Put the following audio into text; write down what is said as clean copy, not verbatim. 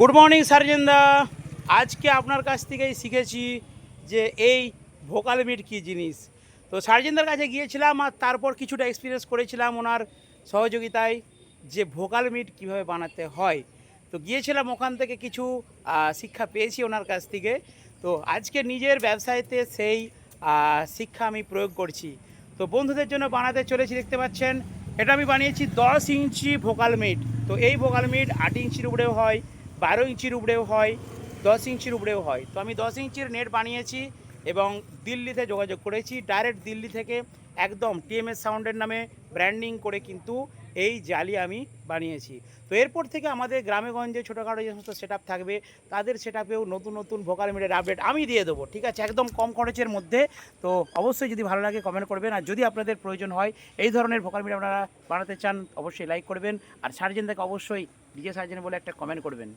Good morning সার্জেনদা। আজকে আপনার কাছ থেকেই শিখেছি যে এই ভোকাল মিট কী জিনিস। তো সার্জেনদার কাছে গিয়েছিলাম আর তারপর কিছুটা এক্সপিরিয়েন্স করেছিলাম ওনার সহযোগিতায় যে ভোকাল মিট কীভাবে বানাতে হয়। তো গিয়েছিলাম ওখান থেকে কিছু শিক্ষা পেয়েছি ওনার কাছ থেকে। তো আজকে নিজের ব্যবসায়তে সেই শিক্ষা আমি প্রয়োগ করছি। তো বন্ধুদের জন্য বানাতে চলেছি, দেখতে পাচ্ছেন এটা আমি বানিয়েছি 10 ইঞ্চি ভোকাল মিট। তো এই ভোকাল মিট 8 ইঞ্চির উপরেও হয়, 12 ইঞ্চির উপরেও হয়, 10 ইঞ্চির উপরেও হয়। তো আমি 10 ইঞ্চির নেট বানিয়েছি এবং দিল্লিতে যোগাযোগ করেছি। ডাইরেক্ট দিল্লি থেকে একদম টিএমএস সাউন্ডের নামে ব্র্যান্ডিং করে কিন্তু এই জালি আমি বানিয়েছি। তো এরপর থেকে আমাদের গ্রামেগঞ্জে ছোটোখাটো যে সমস্ত সেট থাকবে তাদের সেট আপেও নতুন নতুন ভোকাল মিটের আপডেট আমি দিয়ে দেবো, ঠিক আছে, একদম কম খরচের মধ্যে। তো অবশ্যই যদি ভালো লাগে কমেন্ট করবেন, আর যদি আপনাদের প্রয়োজন হয় এই ধরনের ভোকাল মিট আপনারা বানাতে চান অবশ্যই লাইক করবেন, আর সার্জেনদাকে অবশ্যই ডিজে সার্জেন বলে একটা কমেন্ট করবেন।